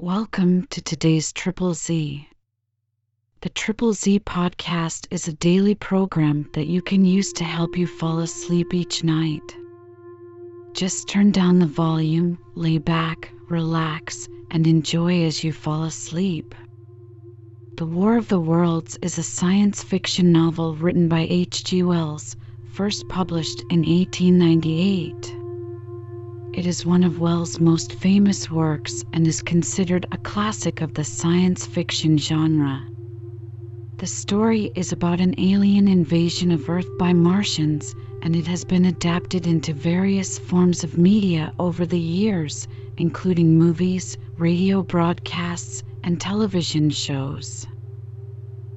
Welcome to today's Triple Z. The Triple Z podcast is a daily program that you can use to help you fall asleep each night. Just turn down the volume, lay back, relax, and enjoy as you fall asleep. The War of the Worlds is a science fiction novel written by H.G. Wells, first published in 1898. It is one of Wells' most famous works and is considered a classic of the science fiction genre. The story is about an alien invasion of Earth by Martians, and it has been adapted into various forms of media over the years, including movies, radio broadcasts, and television shows.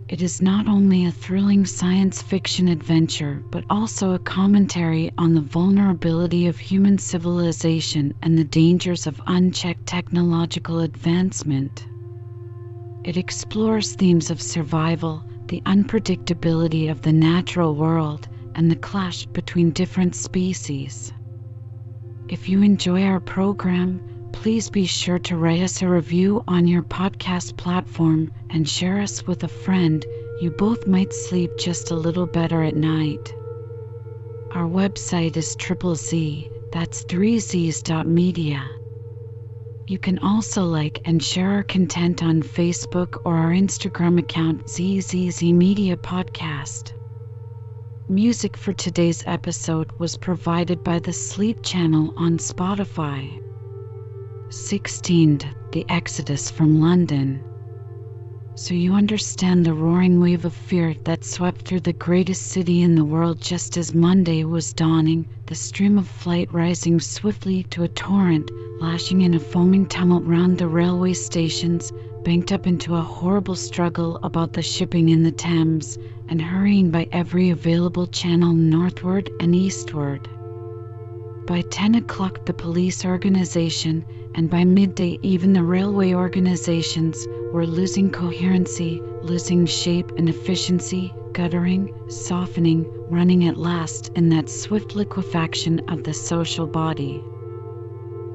It is not only a thrilling science fiction adventure, but also a commentary on the vulnerability of human civilization and the dangers of unchecked technological advancement. It explores themes of survival, the unpredictability of the natural world, and the clash between different species. If you enjoy our program, please be sure to write us a review on your podcast platform and share us with a friend. You both might sleep just a little better at night. Our website is Triple Z, that's 3z's.media. You can also like and share our content on Facebook or our Instagram account ZZZ Media Podcast. Music for today's episode was provided by the Sleep channel on Spotify. 16. The Exodus from London. So you understand the roaring wave of fear that swept through the greatest city in the world just as Monday was dawning, the stream of flight rising swiftly to a torrent, lashing in a foaming tumult round the railway stations, banked up into a horrible struggle about the shipping in the Thames, and hurrying by every available channel northward and eastward. By 10 o'clock the police organization, and by midday even the railway organizations, were losing coherency, losing shape and efficiency, guttering, softening, running at last in that swift liquefaction of the social body.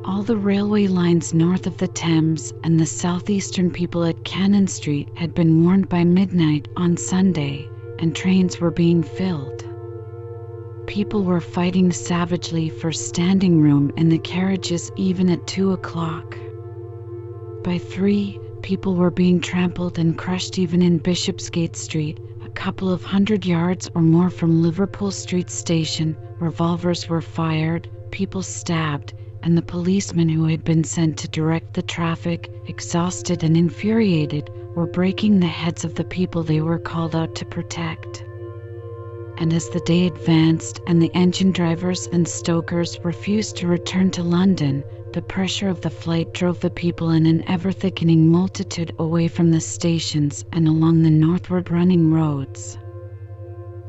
All the railway lines north of the Thames and the southeastern people at Cannon Street had been warned by midnight on Sunday, and trains were being filled. People were fighting savagely for standing room in the carriages even at 2 o'clock. By 3, people were being trampled and crushed even in Bishopsgate Street, a couple of 100 yards or more from Liverpool Street Station. Revolvers were fired, people stabbed, and the policemen who had been sent to direct the traffic, exhausted and infuriated, were breaking the heads of the people they were called out to protect. And as the day advanced and the engine drivers and stokers refused to return to London, the pressure of the flight drove the people in an ever-thickening multitude away from the stations and along the northward running roads.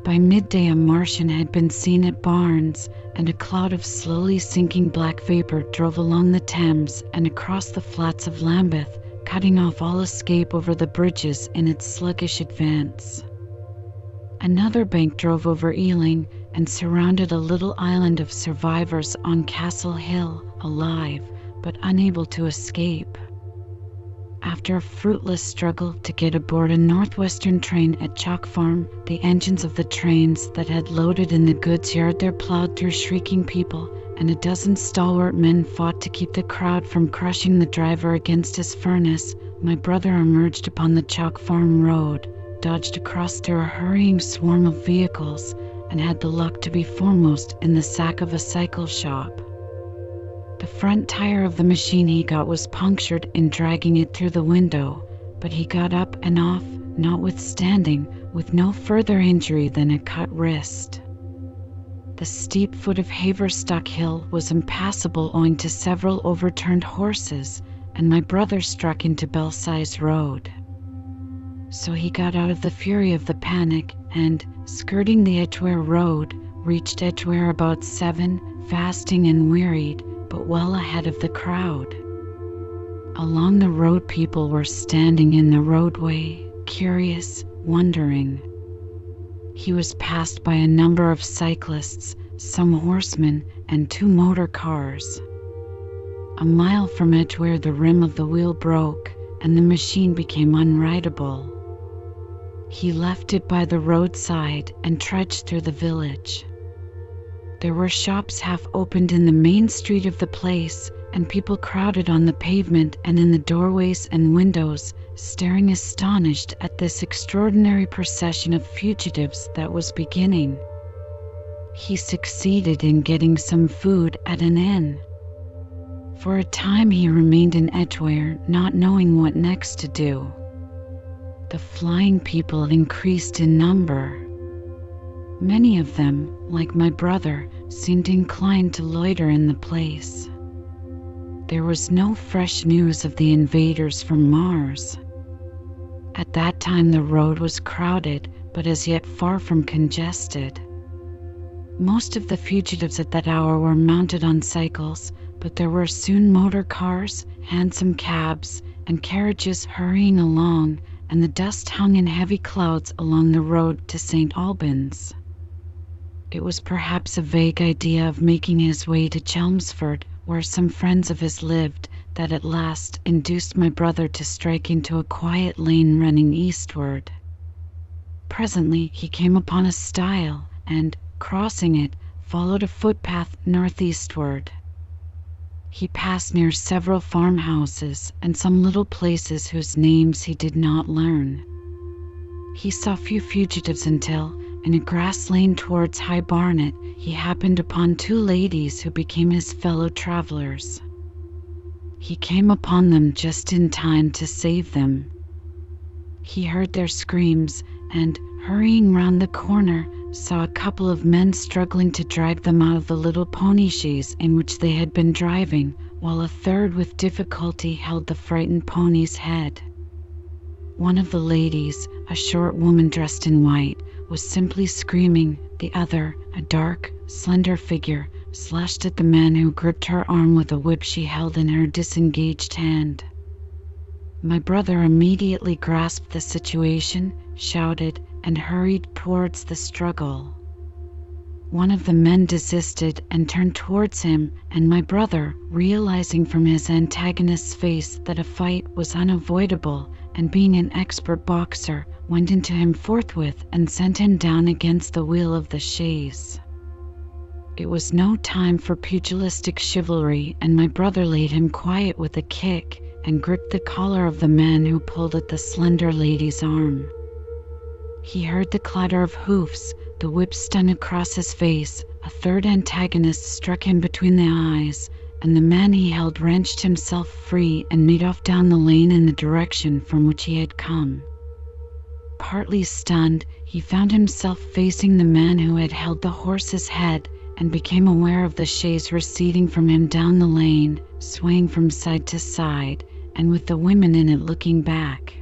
By midday a Martian had been seen at Barnes, and a cloud of slowly sinking black vapor drove along the Thames and across the flats of Lambeth, cutting off all escape over the bridges in its sluggish advance. Another bank drove over Ealing and surrounded a little island of survivors on Castle Hill, alive, but unable to escape. After a fruitless struggle to get aboard a northwestern train at Chalk Farm, the engines of the trains that had loaded in the goods yard there plowed through shrieking people, and a dozen stalwart men fought to keep the crowd from crushing the driver against his furnace. My brother emerged upon the Chalk Farm road, dodged across through a hurrying swarm of vehicles, and had the luck to be foremost in the sack of a cycle shop. The front tire of the machine he got was punctured in dragging it through the window, but he got up and off, notwithstanding, with no further injury than a cut wrist. The steep foot of Haverstock Hill was impassable owing to several overturned horses, and my brother struck into Belsize Road. So he got out of the fury of the panic and, skirting the Edgware Road, reached Edgware about 7, fasting and wearied, but well ahead of the crowd. Along the road people were standing in the roadway, curious, wondering. He was passed by a number of cyclists, some horsemen, and 2 motor cars. A mile from Edgeware, the rim of the wheel broke, and the machine became unrideable. He left it by the roadside and trudged through the village. There were shops half opened in the main street of the place, and people crowded on the pavement and in the doorways and windows, staring astonished at this extraordinary procession of fugitives that was beginning. He succeeded in getting some food at an inn. For a time he remained in Edgeware, not knowing what next to do. The flying people increased in number. Many of them, like my brother, seemed inclined to loiter in the place. There was no fresh news of the invaders from Mars. At that time the road was crowded, but as yet far from congested. Most of the fugitives at that hour were mounted on cycles, but there were soon motor cars, hansom cabs, and carriages hurrying along, and the dust hung in heavy clouds along the road to St. Albans. It was perhaps a vague idea of making his way to Chelmsford, where some friends of his lived, that at last induced my brother to strike into a quiet lane running eastward. Presently he came upon a stile, and, crossing it, followed a footpath northeastward. He passed near several farmhouses and some little places whose names he did not learn. He saw few fugitives until, in a grass lane towards High Barnet, he happened upon two ladies who became his fellow travelers. He came upon them just in time to save them. He heard their screams and, hurrying round the corner, saw a couple of men struggling to drag them out of the little pony chaise in which they had been driving, while a third with difficulty held the frightened pony's head. One of the ladies, a short woman dressed in white, was simply screaming. The other, a dark, slender figure, slashed at the man who gripped her arm with a whip she held in her disengaged hand. My brother immediately grasped the situation, shouted, and hurried towards the struggle. One of the men desisted and turned towards him, and my brother, realizing from his antagonist's face that a fight was unavoidable, and being an expert boxer, went into him forthwith and sent him down against the wheel of the chaise. It was no time for pugilistic chivalry, and my brother laid him quiet with a kick, and gripped the collar of the man who pulled at the slender lady's arm. He heard the clatter of hoofs, the whip stun across his face, a third antagonist struck him between the eyes, and the man he held wrenched himself free and made off down the lane in the direction from which he had come. Partly stunned, he found himself facing the man who had held the horse's head, and became aware of the chaise receding from him down the lane, swaying from side to side, and with the women in it looking back.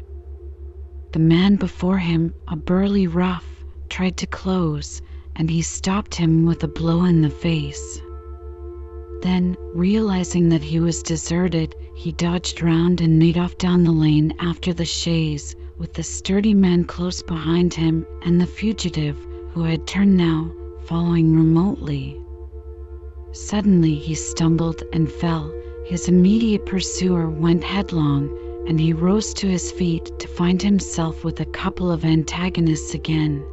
The man before him, a burly rough, tried to close, and he stopped him with a blow in the face. Then, realizing that he was deserted, he dodged round and made off down the lane after the chaise, with the sturdy man close behind him, and the fugitive, who had turned now, following remotely. Suddenly he stumbled and fell. His immediate pursuer went headlong, and he rose to his feet to find himself with a couple of antagonists again.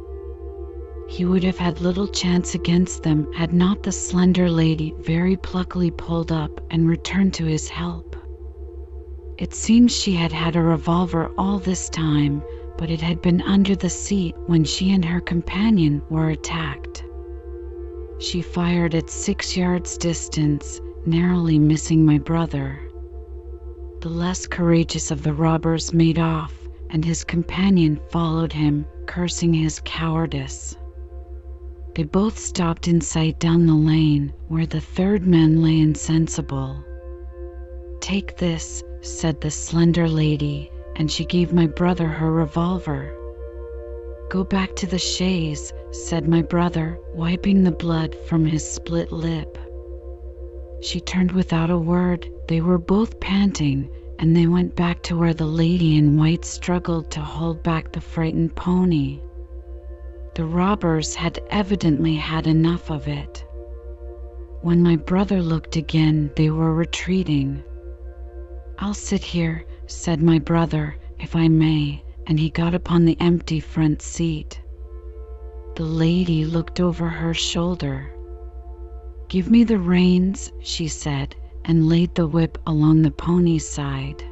He would have had little chance against them had not the slender lady very pluckily pulled up and returned to his help. It seems she had had a revolver all this time, but it had been under the seat when she and her companion were attacked. She fired at 6 yards distance, narrowly missing my brother. The less courageous of the robbers made off, and his companion followed him, cursing his cowardice. They both stopped in sight down the lane, where the third man lay insensible. "Take this," said the slender lady, and she gave my brother her revolver. "Go back to the chaise," said my brother, wiping the blood from his split lip. She turned without a word. They were both panting, and they went back to where the lady in white struggled to hold back the frightened pony. The robbers had evidently had enough of it. When my brother looked again, they were retreating. "I'll sit here," said my brother, "if I may," and he got upon the empty front seat. The lady looked over her shoulder. "Give me the reins," she said, and laid the whip along the pony's side.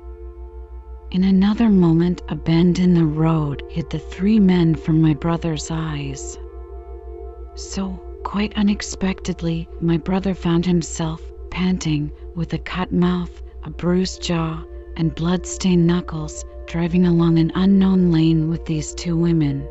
In another moment, a bend in the road hid the three men from my brother's eyes. So, quite unexpectedly, my brother found himself panting, with a cut mouth, a bruised jaw, and blood-stained knuckles, driving along an unknown lane with these two women.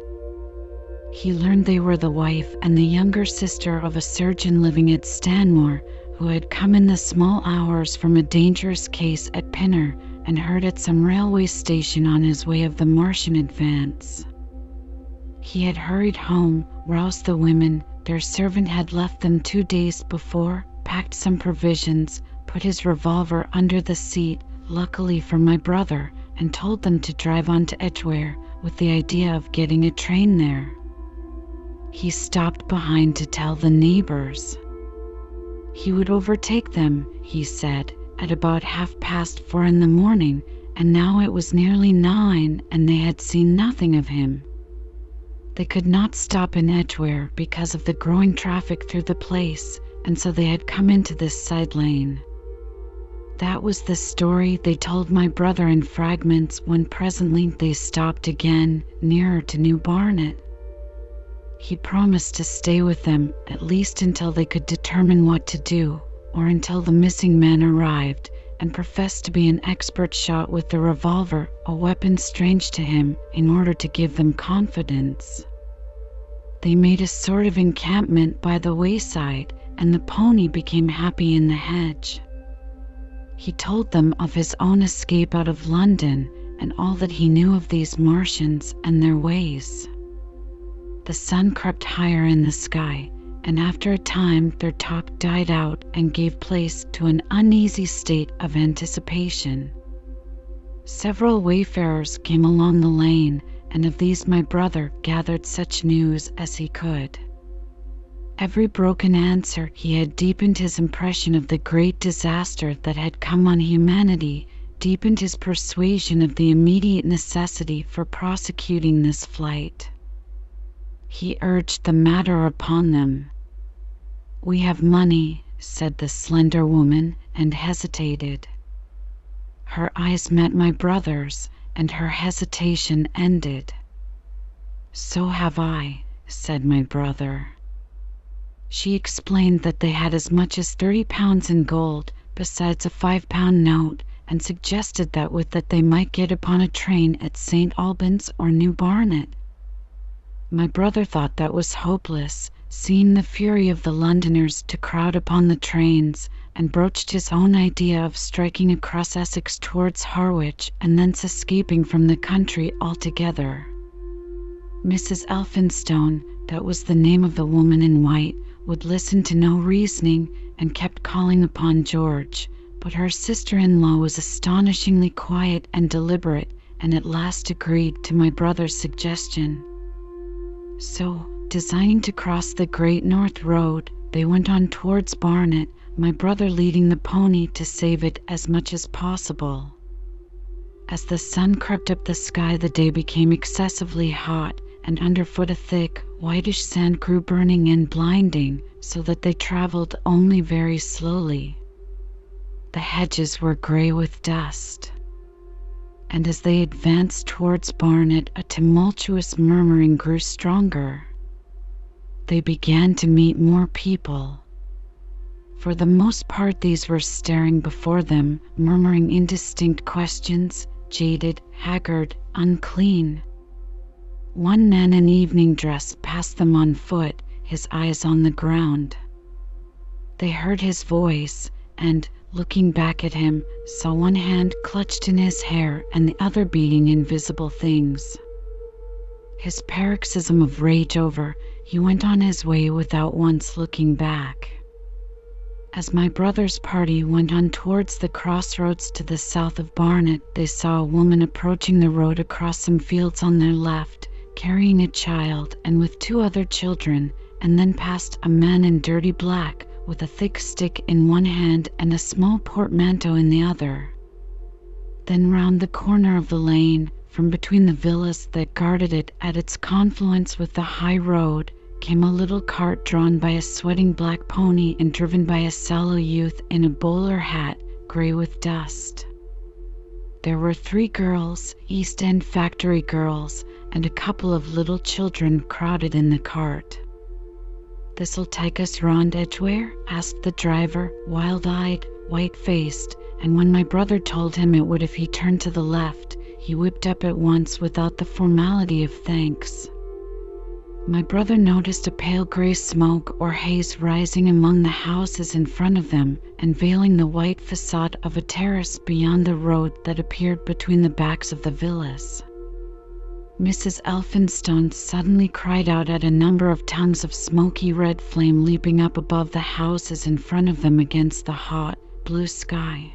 He learned they were the wife and the younger sister of a surgeon living at Stanmore, who had come in the small hours from a dangerous case at Pinner and heard at some railway station on his way of the Martian advance. He had hurried home, roused the women. Their servant had left them 2 days before, packed some provisions, put his revolver under the seat, luckily for my brother, and told them to drive on to Edgware, with the idea of getting a train there. He stopped behind to tell the neighbors. He would overtake them, he said, at about 4:30 in the morning, and now it was nearly 9 and they had seen nothing of him. They could not stop in Edgware because of the growing traffic through the place, and so they had come into this side lane. That was the story they told my brother in fragments when presently they stopped again, nearer to New Barnet. He promised to stay with them, at least until they could determine what to do, or until the missing man arrived, and professed to be an expert shot with the revolver, a weapon strange to him, in order to give them confidence. They made a sort of encampment by the wayside, and the pony became happy in the hedge. He told them of his own escape out of London, and all that he knew of these Martians and their ways. The sun crept higher in the sky, and after a time their talk died out and gave place to an uneasy state of anticipation. Several wayfarers came along the lane, and of these my brother gathered such news as he could. Every broken answer he had deepened his impression of the great disaster that had come on humanity, deepened his persuasion of the immediate necessity for prosecuting this flight. He urged the matter upon them. "We have money," said the slender woman, and hesitated. Her eyes met my brother's, and her hesitation ended. "So have I," said my brother. She explained that they had as much as £30 in gold, besides a £5 note, and suggested that with that they might get upon a train at St. Albans or New Barnet. My brother thought that was hopeless, seeing the fury of the Londoners to crowd upon the trains, and broached his own idea of striking across Essex towards Harwich and thence escaping from the country altogether. Mrs. Elphinstone, that was the name of the woman in white, would listen to no reasoning, and kept calling upon George, but her sister-in-law was astonishingly quiet and deliberate, and at last agreed to my brother's suggestion. So, designing to cross the Great North Road, they went on towards Barnet, my brother leading the pony to save it as much as possible. As the sun crept up the sky, the day became excessively hot, and underfoot a thick, whitish sand grew burning and blinding, so that they travelled only very slowly. The hedges were grey with dust, and as they advanced towards Barnet, a tumultuous murmuring grew stronger. They began to meet more people. For the most part these were staring before them, murmuring indistinct questions, jaded, haggard, unclean. One man in evening dress passed them on foot, his eyes on the ground. They heard his voice, and, looking back at him, saw one hand clutched in his hair and the other beating invisible things. His paroxysm of rage over, he went on his way without once looking back. As my brother's party went on towards the crossroads to the south of Barnet, they saw a woman approaching the road across some fields on their left, carrying a child and with 2 other children, and then passed a man in dirty black, with a thick stick in one hand and a small portmanteau in the other. Then round the corner of the lane, from between the villas that guarded it at its confluence with the high road, came a little cart drawn by a sweating black pony and driven by a sallow youth in a bowler hat, grey with dust. There were 3 girls, East End factory girls, and a couple of little children crowded in the cart. "This'll take us round Edgware?" asked the driver, wild-eyed, white-faced, and when my brother told him it would if he turned to the left, he whipped up at once without the formality of thanks. My brother noticed a pale grey smoke or haze rising among the houses in front of them and veiling the white facade of a terrace beyond the road that appeared between the backs of the villas. Mrs. Elphinstone suddenly cried out at a number of tongues of smoky red flame leaping up above the houses in front of them against the hot, blue sky.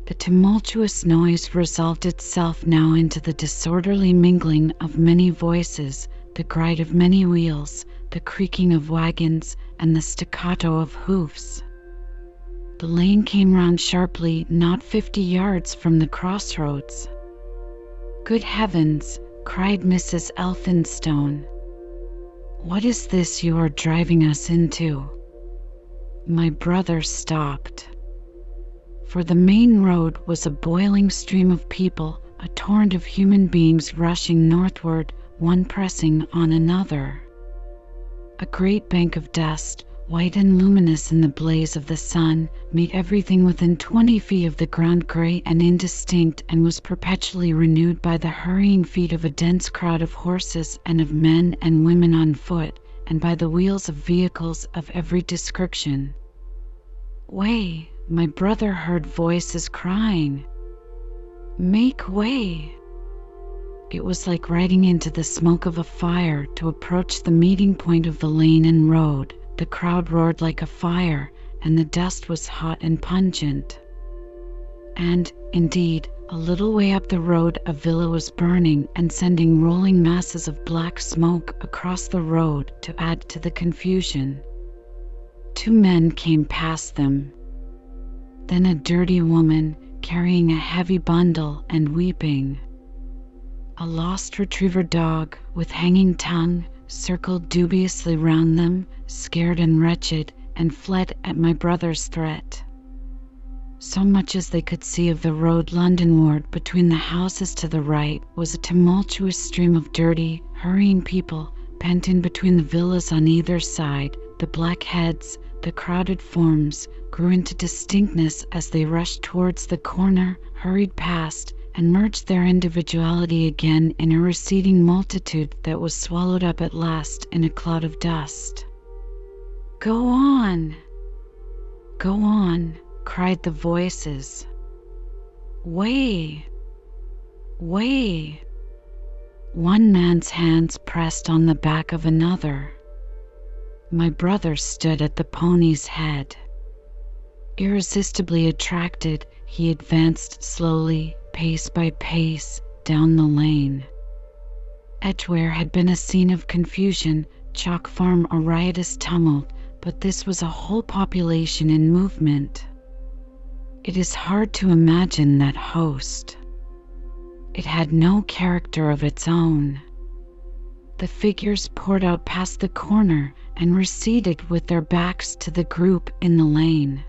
The tumultuous noise resolved itself now into the disorderly mingling of many voices, the gride of many wheels, the creaking of wagons, and the staccato of hoofs. The lane came round sharply, not 50 yards from the crossroads. "Good heavens!" cried Mrs. Elphinstone. "What is this you are driving us into?" My brother stopped. For the main road was a boiling stream of people, a torrent of human beings rushing northward, one pressing on another. A great bank of dust, white and luminous in the blaze of the sun, made everything within 20 feet of the ground grey and indistinct, and was perpetually renewed by the hurrying feet of a dense crowd of horses and of men and women on foot, and by the wheels of vehicles of every description. "Way!" my brother heard voices crying. "Make way!" It was like riding into the smoke of a fire to approach the meeting point of the lane and road. The crowd roared like a fire, and the dust was hot and pungent. And, indeed, a little way up the road a villa was burning and sending rolling masses of black smoke across the road to add to the confusion. 2 men came past them. Then a dirty woman, carrying a heavy bundle and weeping. A lost retriever dog, with hanging tongue, circled dubiously round them, scared and wretched, and fled at my brother's threat. So much as they could see of the road Londonward between the houses to the right was a tumultuous stream of dirty, hurrying people, pent in between the villas on either side. The black heads, the crowded forms, grew into distinctness as they rushed towards the corner, hurried past, and merged their individuality again in a receding multitude that was swallowed up at last in a cloud of dust. "Go on! Go on!" cried the voices. "Way! Way!" One man's hands pressed on the back of another. My brother stood at the pony's head. Irresistibly attracted, he advanced slowly, pace by pace, down the lane. Edgware had been a scene of confusion, Chalk Farm a riotous tumult, but this was a whole population in movement. It is hard to imagine that host. It had no character of its own. The figures poured out past the corner and receded with their backs to the group in the lane.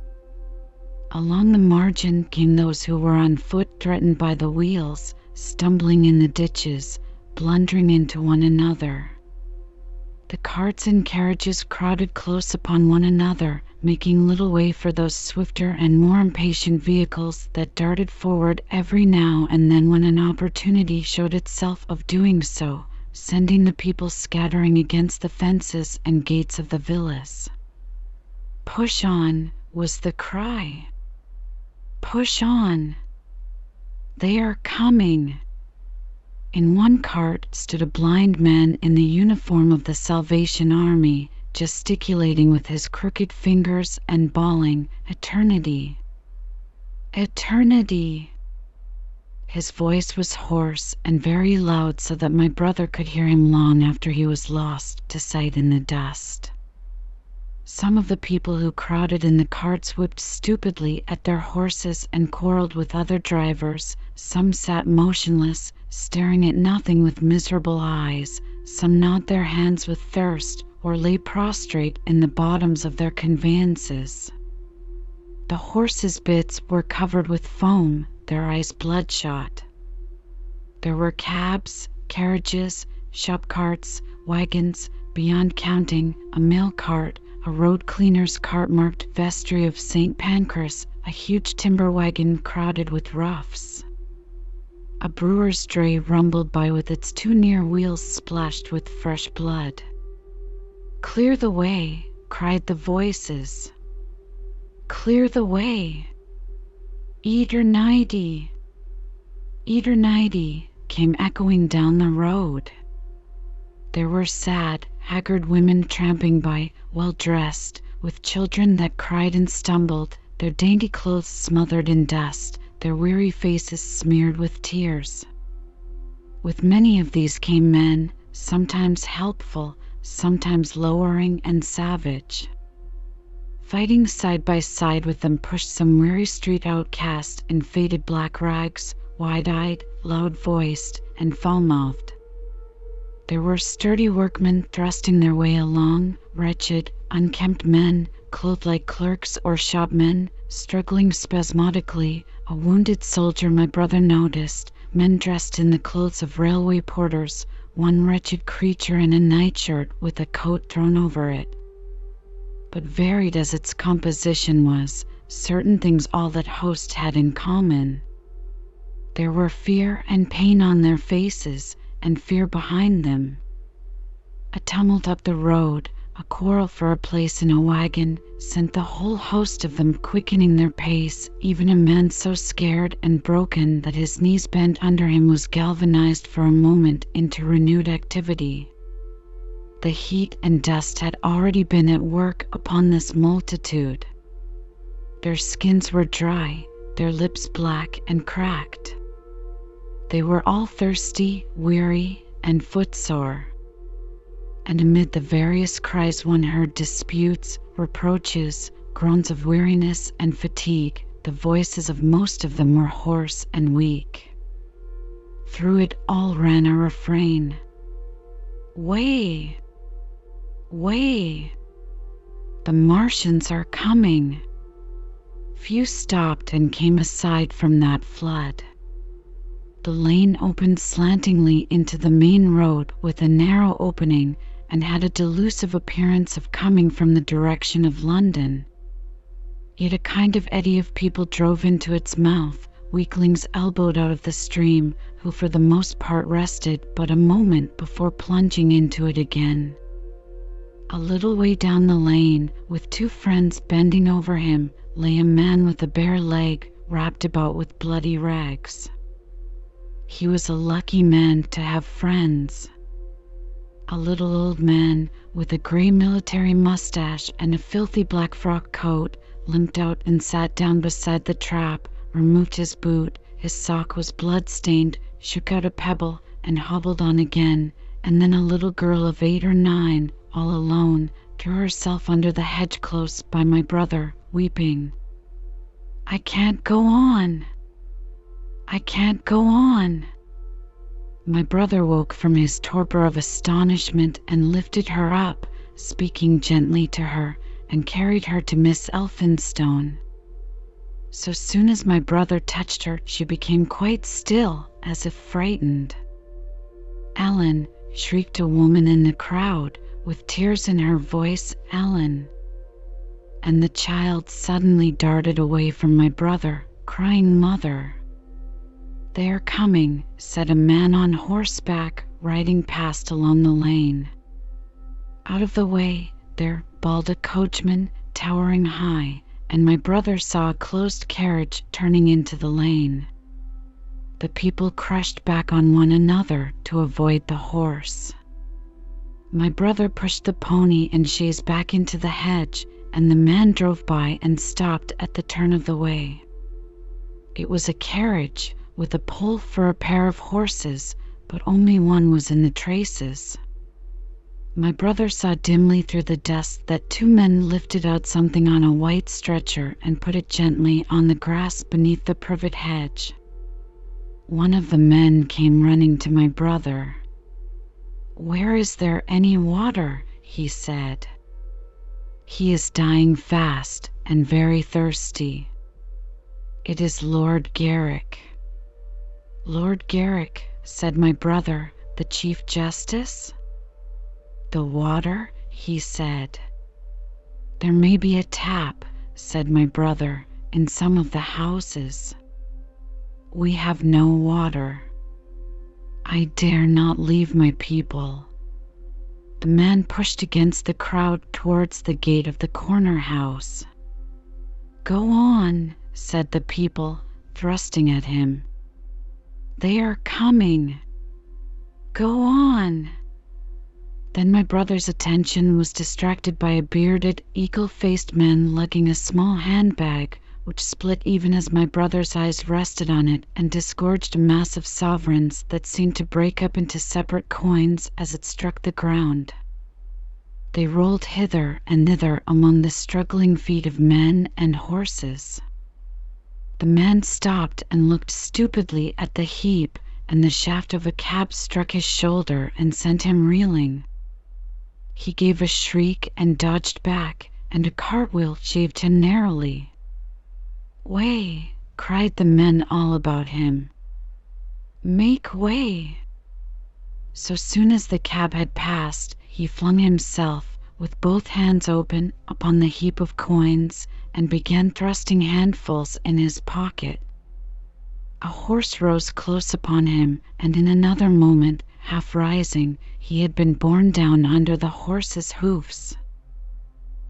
Along the margin came those who were on foot, threatened by the wheels, stumbling in the ditches, blundering into one another. The carts and carriages crowded close upon one another, making little way for those swifter and more impatient vehicles that darted forward every now and then when an opportunity showed itself of doing so, sending the people scattering against the fences and gates of the villas. "Push on!" was the cry. "Push on! They are coming!" In one cart stood a blind man in the uniform of the Salvation Army, gesticulating with his crooked fingers and bawling, "Eternity! Eternity!" His voice was hoarse and very loud, so that my brother could hear him long after he was lost to sight in the dust. Some of the people who crowded in the carts whipped stupidly at their horses and quarreled with other drivers. Some sat motionless, staring at nothing with miserable eyes. Some gnawed their hands with thirst, or lay prostrate in the bottoms of their conveyances. The horses' bits were covered with foam, their eyes bloodshot. There were cabs, carriages, shop carts, wagons, beyond counting, a mail cart, a road cleaner's cart marked Vestry of St. Pancras, a huge timber wagon crowded with roughs. A brewer's dray rumbled by with its two near wheels splashed with fresh blood. "Clear the way!" cried the voices. "Clear the way!" "Eternity! Eternity!" came echoing down the road. There were sad, haggard women tramping by, well-dressed, with children that cried and stumbled, their dainty clothes smothered in dust, their weary faces smeared with tears. With many of these came men, sometimes helpful, sometimes lowering and savage. Fighting side by side with them pushed some weary street outcast in faded black rags, wide-eyed, loud-voiced, and foul-mouthed. There were sturdy workmen thrusting their way along, wretched, unkempt men, clothed like clerks or shopmen, struggling spasmodically, a wounded soldier my brother noticed, men dressed in the clothes of railway porters, one wretched creature in a nightshirt with a coat thrown over it. But varied as its composition was, certain things all that host had in common. There were fear and pain on their faces, and fear behind them. A tumult up the road, a quarrel for a place in a wagon, sent the whole host of them quickening their pace. Even a man so scared and broken that his knees bent under him was galvanized for a moment into renewed activity. The heat and dust had already been at work upon this multitude. Their skins were dry, their lips black and cracked. They were all thirsty, weary, and footsore. And amid the various cries one heard disputes, reproaches, groans of weariness and fatigue. The voices of most of them were hoarse and weak. Through it all ran a refrain: "Way! Way! The Martians are coming!" Few stopped and came aside from that flood. The lane opened slantingly into the main road with a narrow opening, and had a delusive appearance of coming from the direction of London. Yet a kind of eddy of people drove into its mouth, weaklings elbowed out of the stream, who for the most part rested but a moment before plunging into it again. A little way down the lane, with two friends bending over him, lay a man with a bare leg, wrapped about with bloody rags. He was a lucky man to have friends. A little old man, with a grey military mustache and a filthy black frock coat, limped out and sat down beside the trap, removed his boot, his sock was blood-stained, shook out a pebble, and hobbled on again, and then a little girl of 8 or 9, all alone, threw herself under the hedge close by my brother, weeping. "I can't go on! I can't go on!" My brother woke from his torpor of astonishment and lifted her up, speaking gently to her, and carried her to Miss Elphinstone. So soon as my brother touched her, she became quite still, as if frightened. "Ellen!" shrieked a woman in the crowd, with tears in her voice, "Ellen!" And the child suddenly darted away from my brother, crying, "Mother!" "They are coming," said a man on horseback, riding past along the lane. Out of the way there bawled a coachman, towering high, and my brother saw a closed carriage turning into the lane. The people crushed back on one another to avoid the horse. My brother pushed the pony and chaise back into the hedge, and the man drove by and stopped at the turn of the way. It was a carriage, with a pull for a pair of horses, but only one was in the traces. My brother saw dimly through the dust that two men lifted out something on a white stretcher and put it gently on the grass beneath the privet hedge. One of the men came running to my brother. "Where is there any water?" he said. "He is dying fast and very thirsty." "It is Lord Garrick." "Lord Garrick," said my brother, "the Chief Justice?" "The water?" he said. "There may be a tap," said my brother, "in some of the houses." "We have no water." "I dare not leave my people." The man pushed against the crowd towards the gate of the corner house. "Go on," said the people, thrusting at him. "They are coming. Go on." Then my brother's attention was distracted by a bearded, eagle-faced man lugging a small handbag, which split even as my brother's eyes rested on it and disgorged a mass of sovereigns that seemed to break up into separate coins as it struck the ground. They rolled hither and thither among the struggling feet of men and horses. The man stopped and looked stupidly at the heap, and the shaft of a cab struck his shoulder and sent him reeling. He gave a shriek and dodged back, and a cartwheel shaved him narrowly. "Way!" cried the men all about him. "Make way!" So soon as the cab had passed, he flung himself, with both hands open, upon the heap of coins, and began thrusting handfuls in his pocket. A horse rose close upon him, and in another moment, half rising, he had been borne down under the horse's hoofs.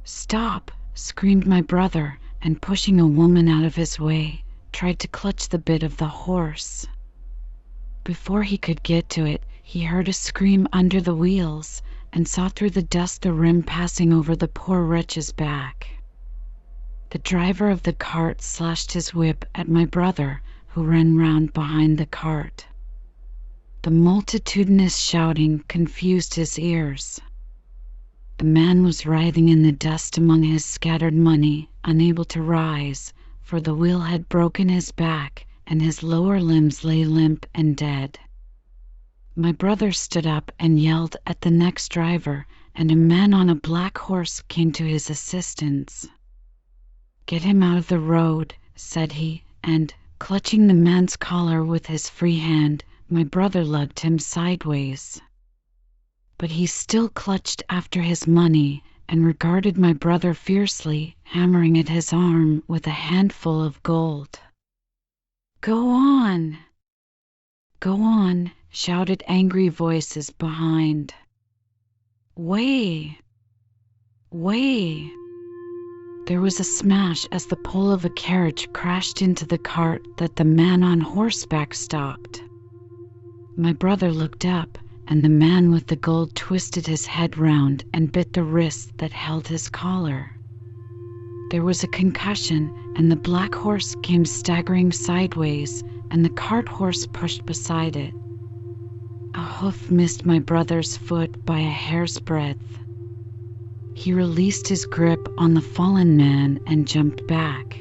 "Stop!" screamed my brother, and pushing a woman out of his way, tried to clutch the bit of the horse. Before he could get to it, he heard a scream under the wheels, and saw through the dust the rim passing over the poor wretch's back. The driver of the cart slashed his whip at my brother, who ran round behind the cart. The multitudinous shouting confused his ears. The man was writhing in the dust among his scattered money, unable to rise, for the wheel had broken his back, and his lower limbs lay limp and dead. My brother stood up and yelled at the next driver, and a man on a black horse came to his assistance. "Get him out of the road," said he, and, clutching the man's collar with his free hand, my brother lugged him sideways. But he still clutched after his money and regarded my brother fiercely, hammering at his arm with a handful of gold. "Go on! Go on!" shouted angry voices behind. "Way! Way!" There was a smash as the pole of a carriage crashed into the cart that the man on horseback stopped. My brother looked up, and the man with the gold twisted his head round and bit the wrist that held his collar. There was a concussion, and the black horse came staggering sideways, and the cart horse pushed beside it. A hoof missed my brother's foot by a hair's breadth. He released his grip on the fallen man and jumped back.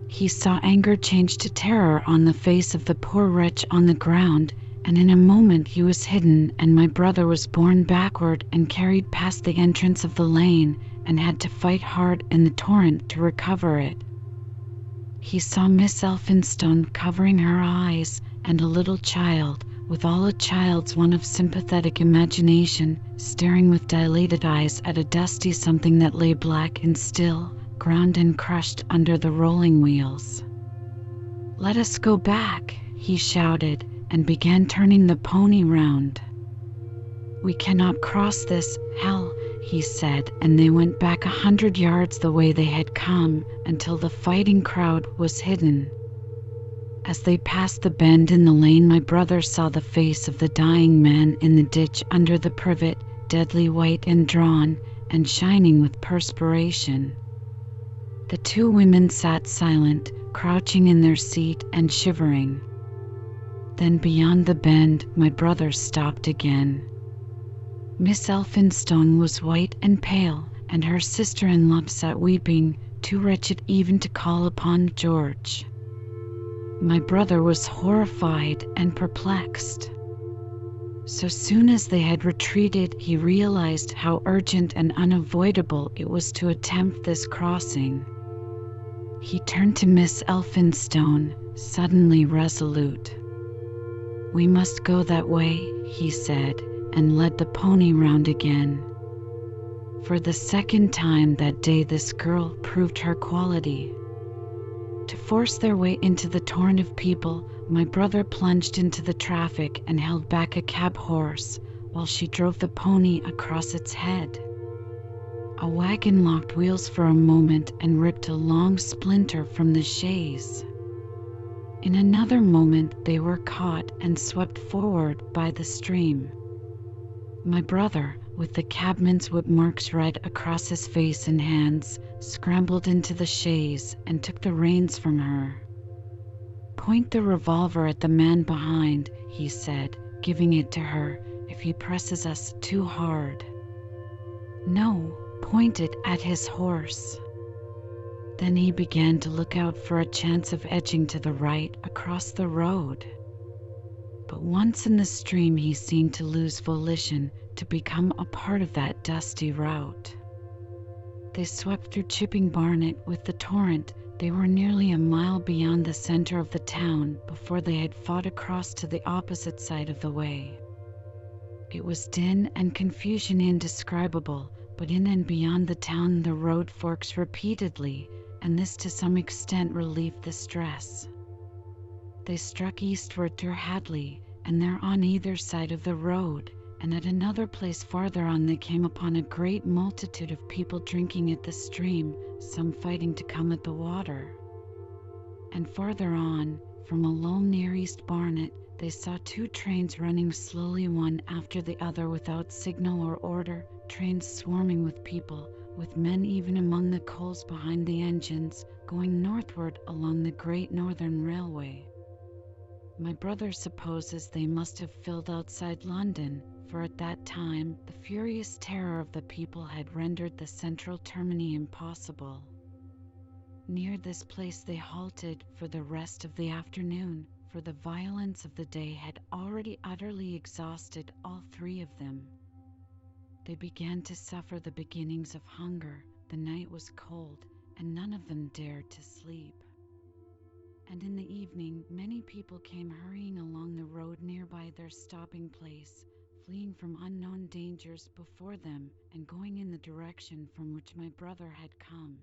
He saw anger change to terror on the face of the poor wretch on the ground, and in a moment he was hidden, and my brother was borne backward and carried past the entrance of the lane, and had to fight hard in the torrent to recover it. He saw Miss Elphinstone covering her eyes, and a little child, with all a child's want of sympathetic imagination, staring with dilated eyes at a dusty something that lay black and still, ground and crushed under the rolling wheels. "Let us go back," he shouted, and began turning the pony round. "We cannot cross this hell," he said, and they went back 100 yards the way they had come, until the fighting crowd was hidden. As they passed the bend in the lane, my brother saw the face of the dying man in the ditch under the privet, deadly white and drawn, and shining with perspiration. The two women sat silent, crouching in their seat and shivering. Then beyond the bend, my brother stopped again. Miss Elphinstone was white and pale, and her sister-in-law sat weeping, too wretched even to call upon George. My brother was horrified and perplexed. So soon as they had retreated, he realized how urgent and unavoidable it was to attempt this crossing. He turned to Miss Elphinstone, suddenly resolute. "We must go that way," he said, and led the pony round again. For the second time that day this girl proved her quality. To force their way into the torrent of people, my brother plunged into the traffic and held back a cab horse, while she drove the pony across its head. A wagon locked wheels for a moment and ripped a long splinter from the chaise. In another moment they were caught and swept forward by the stream. My brother, with the cabman's whip marks red across his face and hands, scrambled into the chaise and took the reins from her. "Point the revolver at the man behind," he said, giving it to her, "if he presses us too hard." "No, point it at his horse." Then he began to look out for a chance of edging to the right across the road. But once in the stream he seemed to lose volition, to become a part of that dusty route. They swept through Chipping Barnet with the torrent. They were nearly a mile beyond the center of the town before they had fought across to the opposite side of the way. It was din and confusion indescribable, but in and beyond the town the road forks repeatedly, and this to some extent relieved the stress. They struck eastward through Hadley, and there on either side of the road, and at another place farther on they came upon a great multitude of people drinking at the stream, some fighting to come at the water. And farther on, from a lull near East Barnet, they saw two trains running slowly one after the other without signal or order, trains swarming with people, with men even among the coals behind the engines, going northward along the Great Northern Railway. My brother supposes they must have filled outside London, for at that time the furious terror of the people had rendered the central termini impossible. Near this place they halted for the rest of the afternoon, for the violence of the day had already utterly exhausted all three of them. They began to suffer the beginnings of hunger. The night was cold, and none of them dared to sleep. And in the evening many people came hurrying along the road nearby their stopping place, fleeing from unknown dangers before them and going in the direction from which my brother had come.